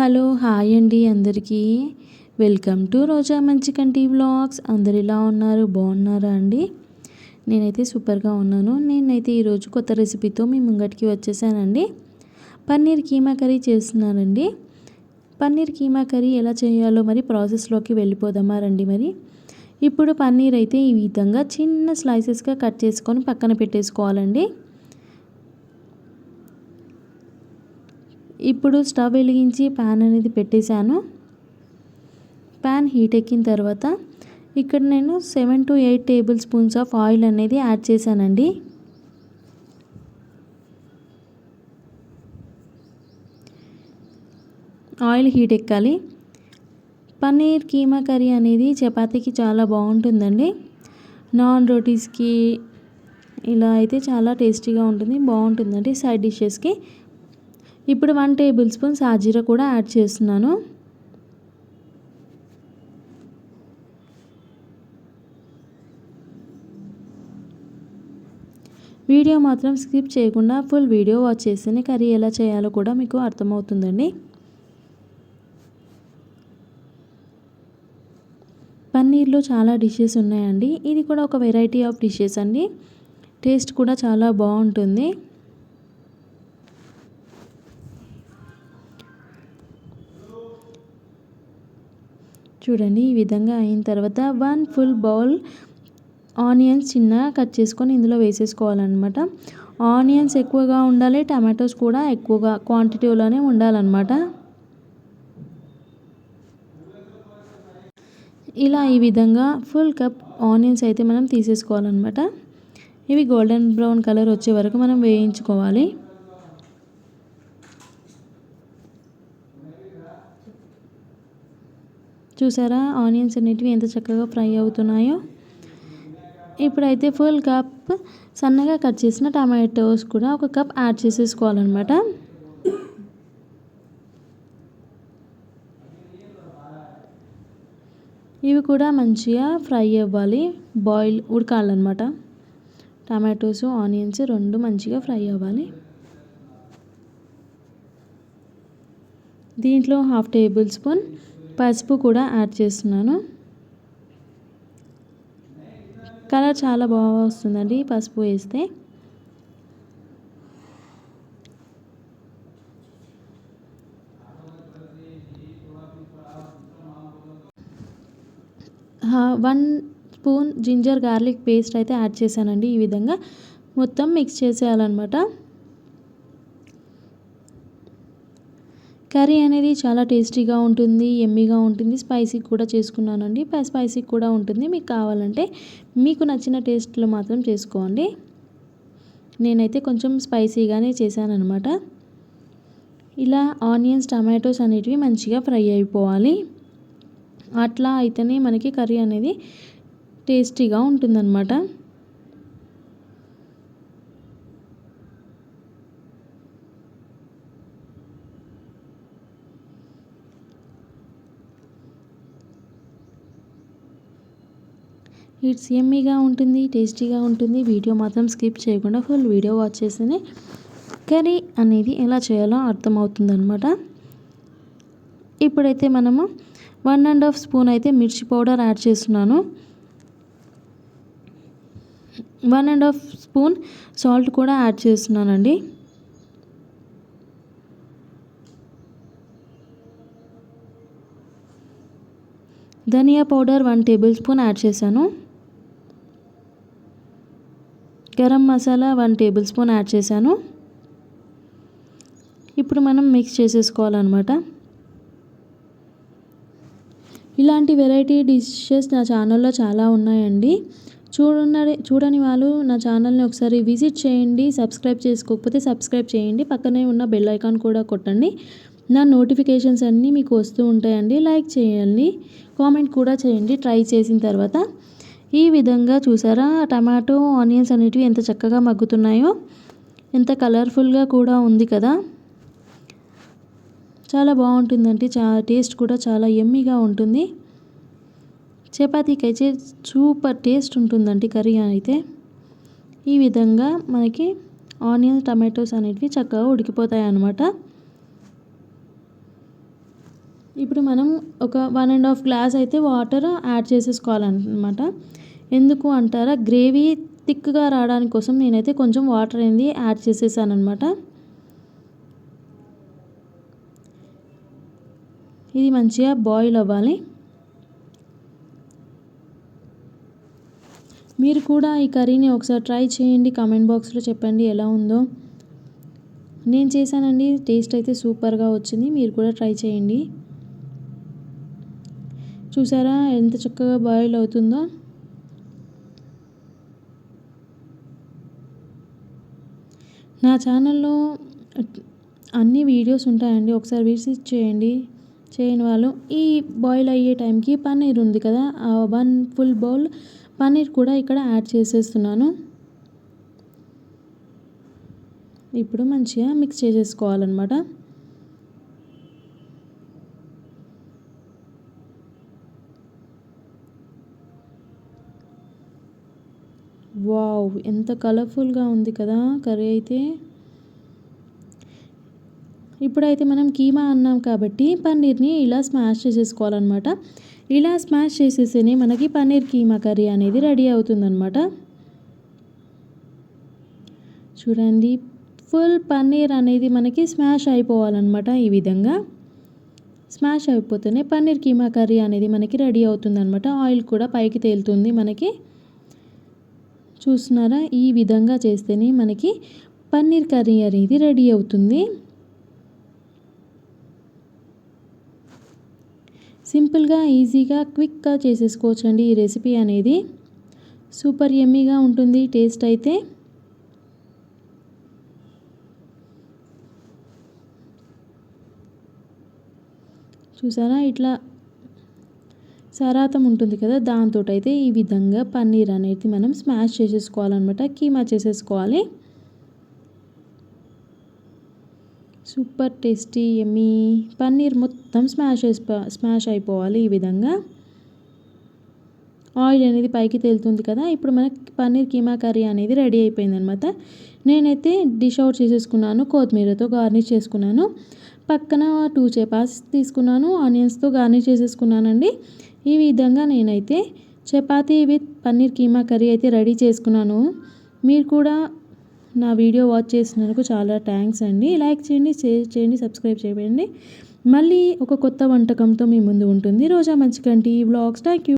Hello hi అండి అందరికీ welcome to రోజా మంచి కంటి వ్లాగ్స్. అందరు ఎలా ఉన్నారు, బాగున్నారా అండి? నేనైతే సూపర్గా ఉన్నాను. నేనైతే ఈరోజు కొత్త రెసిపీతో మీ ముంగటికి వచ్చేసానండి. పన్నీర్ కీమా కర్రీ చేస్తున్నానండి. పన్నీర్ కీమా కర్రీ ఎలా చేయాలో మరి ప్రాసెస్లోకి వెళ్ళిపోదామా రండి. మరి ఇప్పుడు పన్నీర్ అయితే ఈ విధంగా చిన్న స్లైసెస్గా కట్ చేసుకొని పక్కన పెట్టేసుకోవాలండి. ఇప్పుడు స్టవ్ వెలిగించి ప్యాన్ అనేది పెట్టేశాను. ప్యాన్ హీట్ ఎక్కిన తర్వాత ఇక్కడ నేను 7 to 8 table spoons of oil అనేది యాడ్ చేశానండి. ఆయిల్ హీట్ ఎక్కాలి. పన్నీర్ కీమా కర్రీ అనేది చపాతీకి చాలా బాగుంటుందండి. నాన్ రోటీస్కి ఇలా అయితే చాలా టేస్టీగా ఉంటుంది, బాగుంటుందండి సైడ్ డిషెస్కి. ఇప్పుడు 1 టేబుల్ స్పూన్ సాజీరా కూడా యాడ్ చేస్తున్నాను. వీడియో మాత్రం స్కిప్ చేయకుండా ఫుల్ వీడియో వాచ్ చేస్తేనే కర్రీ ఎలా చేయాలో కూడా మీకు అర్థమవుతుందండి. పన్నీర్లో చాలా డిషెస్ ఉన్నాయండి. ఇది కూడా ఒక వెరైటీ ఆఫ్ డిషెస్ అండి. టేస్ట్ కూడా చాలా బాగుంటుంది. చూడండి, ఈ విధంగా అయిన తర్వాత 1 ఫుల్ బౌల్ ఆనియన్స్ చిన్నగా కట్ చేసుకొని ఇందులో వేసేసుకోవాలన్నమాట. ఆనియన్స్ ఎక్కువగా ఉండాలి, టమాటోస్ కూడా ఎక్కువగా క్వాంటిటీలోనే ఉండాలన్నమాట. ఇలా ఈ విధంగా ఫుల్ కప్ ఆనియన్స్ అయితే మనం తీసేసుకోవాలన్నమాట. ఇవి గోల్డెన్ బ్రౌన్ కలర్ వచ్చే వరకు మనం వేయించుకోవాలి. చూసారా ఆనియన్స్ అనేటివి ఎంత చక్కగా ఫ్రై అవుతున్నాయో. ఇప్పుడైతే ఫుల్ కప్ సన్నగా కట్ చేసిన టమాటోస్ కూడా ఒక కప్ యాడ్ చేసేసుకోవాలన్నమాట. ఇవి కూడా మంచిగా ఫ్రై అవ్వాలి, ఉడకాలన్నమాట. టమాటోస్ ఆనియన్స్ రెండు మంచిగా ఫ్రై అవ్వాలి. దీంట్లో 1/2 టేబుల్ స్పూన్ పసుపు కూడా యాడ్ చేస్తున్నాను. కలర్ చాలా బాగా వస్తుందండి పసుపు వేస్తే. One spoon ginger garlic paste అయితే యాడ్ చేశానండి. ఈ విధంగా మొత్తం మిక్స్ చేసేయాలన్నమాట. కర్రీ అనేది చాలా టేస్టీగా ఉంటుంది, యమ్మీగా ఉంటుంది. స్పైసీ కూడా చేసుకున్నానండి, స్పైసీ కూడా ఉంటుంది. మీకు కావాలంటే మీకు నచ్చిన టేస్ట్లో మాత్రం చేసుకోండి. నేనైతే కొంచెం స్పైసీగానే చేశానన్నమాట. ఇలా ఆనియన్స్ టమాటోస్ అనేటివి మంచిగా ఫ్రై అయిపోవాలి. అట్లా అయితేనే మనకి కర్రీ అనేది టేస్టీగా ఉంటుందన్నమాట. ఇట్స్ యమ్మీగా ఉంటుంది, టేస్టీగా ఉంటుంది. వీడియో మాత్రం స్కిప్ చేయకుండా ఫుల్ వీడియో వాచ్ చేస్తేనే కర్రీ అనేది ఎలా చేయాలో అర్థమవుతుందన్నమాట. ఇప్పుడైతే మనము 1.5 స్పూన్ అయితే మిర్చి పౌడర్ యాడ్ చేస్తున్నాను. 1.5 స్పూన్ సాల్ట్ కూడా యాడ్ చేస్తున్నానండి. ధనియా పౌడర్ 1 టేబుల్ స్పూన్ యాడ్ చేశాను. Garam masala 1 table spoon add చేశాను. ఇప్పుడు మనం మిక్స్ చేసేసుకోవాలన్నమాట. ఇలాంటి వెరైటీ డిషెస్ నా ఛానల్లో చాలా ఉన్నాయండి. చూడని వాళ్ళు నా ఛానల్ని ఒకసారి విజిట్ చేయండి. సబ్స్క్రైబ్ చేసుకోకపోతే సబ్స్క్రైబ్ చేయండి. పక్కనే ఉన్న బెల్ ఐకాన్ కూడా కొట్టండి. నా నోటిఫికేషన్స్ అన్నీ మీకు వస్తూ ఉంటాయండి. లైక్ చేయండి, కామెంట్ కూడా చేయండి ట్రై చేసిన తర్వాత. ఈ విధంగా చూసారా టమాటో ఆనియన్స్ అనేటివి ఎంత చక్కగా మగ్గుతున్నాయో, ఎంత కలర్ఫుల్గా కూడా ఉంది కదా. చాలా బాగుంటుందండి, టేస్ట్ కూడా చాలా యమ్మీగా ఉంటుంది. చపాతీకి అయితే సూపర్ టేస్ట్ ఉంటుందండి కర్రీ అయితే. ఈ విధంగా మనకి ఆనియన్స్ టమాటోస్ అనేటివి చక్కగా ఉడికిపోతాయి అన్నమాట. ఇప్పుడు మనం ఒక 1½ గ్లాస్ అయితే వాటర్ యాడ్ చేసేసుకోవాలన్నమాట. ఎందుకు అంటారా, గ్రేవీ థిక్గా రావడానికి కోసం నేనైతే కొంచెం వాటర్ అనేది యాడ్ చేసేసానమాట. ఇది మంచిగా బాయిల్ అవ్వాలి. మీరు కూడా ఈ కర్రీని ఒకసారి ట్రై చేయండి, కామెంట్ బాక్స్లో చెప్పండి ఎలా ఉందో. నేను చేశానండి, టేస్ట్ అయితే సూపర్గా వచ్చింది. మీరు కూడా ట్రై చేయండి. చూసారా ఎంత చక్కగా బాయిల్ అవుతుందో. నా ఛానల్లో అన్ని వీడియోస్ ఉంటాయండి, ఒకసారి విజిట్ చేయండి. చేయని వాళ్ళు ఈ బాయిల్ అయ్యే టైంకి పన్నీర్ ఉంది కదా, ఆ 1 ఫుల్ బౌల్ పన్నీర్ కూడా ఇక్కడ యాడ్ చేసేస్తున్నాను. ఇప్పుడు మంచిగా మిక్స్ చేసేసుకోవాలన్నమాట. వావ్, ఎంత కలర్ఫుల్గా ఉంది కదా కర్రీ అయితే. ఇప్పుడైతే మనం కీమా అన్నాం కాబట్టి పన్నీర్ని ఇలా స్మాష్ చేసేసుకోవాలన్నమాట. ఇలా స్మాష్ చేసేస్తేనే మనకి పన్నీర్ కీమా కర్రీ అనేది రెడీ అవుతుందన్నమాట. చూడండి, ఫుల్ పన్నీర్ అనేది మనకి స్మాష్ అయిపోవాలన్నమాట. ఈ విధంగా స్మాష్ అయిపోతేనే పన్నీర్ కీమా కర్రీ అనేది మనకి రెడీ అవుతుందన్నమాట. ఆయిల్ కూడా పైకి తేలుతుంది మనకి. చూస్తున్నారా, ఈ విధంగా చేస్తేనే మనకి పన్నీర్ కర్రీ అనేది రెడీ అవుతుంది. సింపుల్గా, ఈజీగా, క్విక్గా చేసేసుకోవచ్చండి ఈ రెసిపీ అనేది. సూపర్ యమ్మీగా ఉంటుంది టేస్ట్ అయితే. చూసారా, ఇట్లా సరాతం ఉంటుంది కదా, దాంతో అయితే ఈ విధంగా పన్నీర్ అనేది మనం స్మాష్ చేసేసుకోవాలన్నమాట. కీమా చేసేసుకోవాలి. సూపర్ టేస్టీ యమ్మీ పన్నీర్ మొత్తం స్మాష్ అయిపోవాలి ఈ విధంగా. ఆయిల్ అనేది పైకి తేలుతుంది కదా, ఇప్పుడు మనకి పన్నీర్ కీమా కర్రీ అనేది రెడీ అయిపోయిందనమాట. నేనైతే డిష్ అవుట్ చేసేసుకున్నాను, కొత్తిమీరతో గార్నిష్ చేసుకున్నాను. పక్కన 2 చపాతీస్ తీసుకున్నాను, ఆనియన్స్తో గార్నిష్ చేసేసుకున్నానండి. ఈ విధంగా నేనైతే చపాతీ విత్ పన్నీర్ కీమా కర్రీ అయితే రెడీ చేసుకున్నాను. మీరు కూడా నా వీడియో వాచ్ చేసినందుకు చాలా థ్యాంక్స్ అండి. లైక్ చేయండి, షేర్ చేయండి, సబ్స్క్రైబ్ చేయండి. మళ్ళీ ఒక కొత్త వంటకంతో మీ ముందు ఉంటుంది రోజా మంచికంటి వ్లాగ్స్. Thank you.